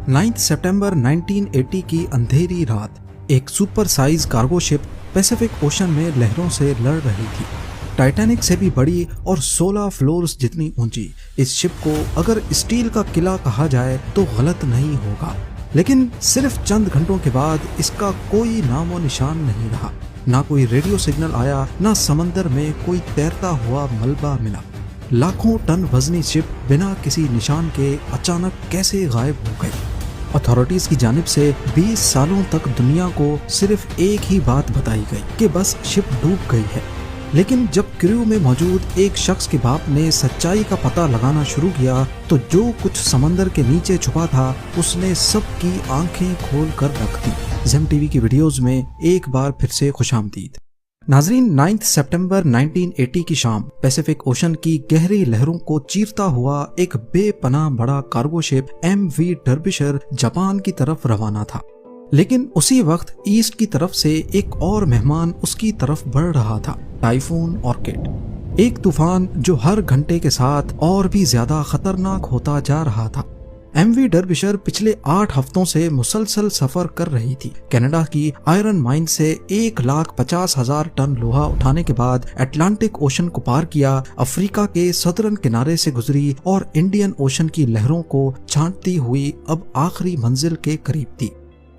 9 सितंबर 1980 की अंधेरी रात एक super size cargo ship Pacific ocean में लहरों से लड़ रही थी। टाइटैनिक से भी बड़ी और 16 फ्लोर्स जितनी ऊंची इस शिप को अगर स्टील का किला कहा जाए तो गलत नहीं होगा। लेकिन सिर्फ चंद घंटों के बाद इसका कोई नामो निशान नहीं रहा। ना कोई रेडियो सिग्नल आया, ना समंदर में कोई तैरता हुआ मलबा मिला। लाखों टन वजनी शिप बिना किसी निशान के अचानक कैसे गायब हो गई। अथॉरिटीज की जानिब से 20 सालों तक दुनिया को सिर्फ एक ही बात बताई गई कि बस शिप डूब गई है। लेकिन जब क्रू में मौजूद एक शख्स के बाप ने सच्चाई का पता लगाना शुरू किया तो जो कुछ समंदर के नीचे छुपा था उसने सबकी आंखें खोल कर रख दी। ज़ेम टीवी की वीडियोस में एक बार फिर से खुशामदीद। नाजरीन, 9 सितंबर 1980 की शाम पैसिफिक ओशन की गहरी लहरों को चीरता हुआ एक बेपनाह बड़ा कार्गो शिप MV डर्बिशर जापान की तरफ रवाना था। लेकिन उसी वक्त ईस्ट की तरफ से एक और मेहमान उसकी तरफ बढ़ रहा था, टाइफून ऑर्किड। एक तूफान जो हर घंटे के साथ और भी ज्यादा खतरनाक होता जा रहा था। MV डर्बिशर पिछले 8 हफ्तों से मुसलसल सफर कर रही थी। कनाडा की आयरन माइन से 1,50,000 टन लोहा उठाने के बाद अटलांटिक ओशन को पार किया, अफ्रीका के सदर्न किनारे से गुजरी और इंडियन ओशन की लहरों को छांटती हुई अब आखिरी मंजिल के करीब थी।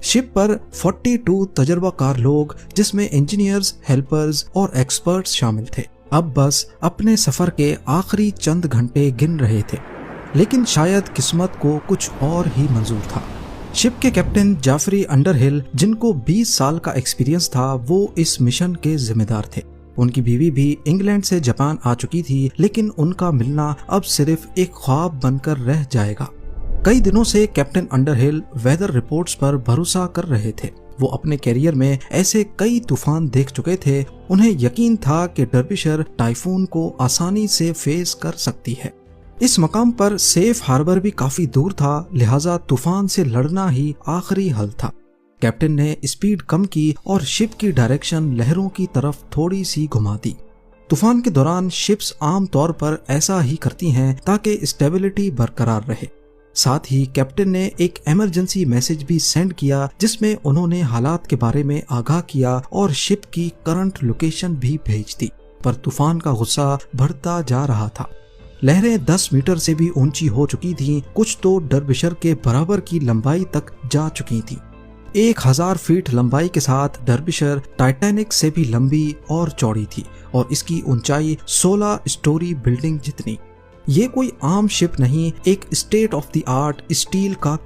शिप पर 42 तजर्बाकार लोग, जिसमें इंजीनियर्स, हेल्पर्स और एक्सपर्ट्स शामिल थे, अब बस अपने सफर के आखिरी चंद घंटे गिन रहे थे। लेकिन शायद किस्मत को कुछ और ही मंजूर था। शिप के कैप्टन जाफरी अंडरहिल, जिनको 20 साल का एक्सपीरियंस था, वो इस मिशन के जिम्मेदार थे। उनकी बीवी भी इंग्लैंड से जापान आ चुकी थी, लेकिन उनका मिलना अब सिर्फ एक ख्वाब बनकर रह जाएगा। कई दिनों से कैप्टन अंडरहिल वेदर रिपोर्ट्स पर भरोसा कर रहे थे। वो अपने कैरियर में ऐसे कई तूफान देख चुके थे। उन्हें यकीन था कि डर्बिशर टाइफून को आसानी से फेस कर सकती है। इस मकाम पर सेफ हार्बर भी काफी दूर था, लिहाजा तूफान से लड़ना ही आखिरी हल था। कैप्टन ने स्पीड कम की और शिप की डायरेक्शन लहरों की तरफ थोड़ी सी घुमा दी। तूफान के दौरान शिप्स आम तौर पर ऐसा ही करती हैं ताकि स्टेबिलिटी बरकरार रहे। साथ ही कैप्टन ने एक इमरजेंसी मैसेज भी सेंड किया, जिसमें उन्होंने हालात के बारे में आगाह किया और शिप की करंट लोकेशन भी भेज दी। पर तूफान का गुस्सा बढ़ता जा रहा था। लहरें 10 मीटर से भी ऊंची हो चुकी थीं, कुछ तो डर्बिशर के बराबर की लंबाई तक जा चुकी थीं। 1000 फीट लंबाई के साथ डर्बिशर टाइटैनिक से भी लंबी और चौड़ी थी और इसकी ऊंचाई 16 स्टोरी बिल्डिंग जितनी। ये कोई आम शिप नहीं, एक state of the art steel का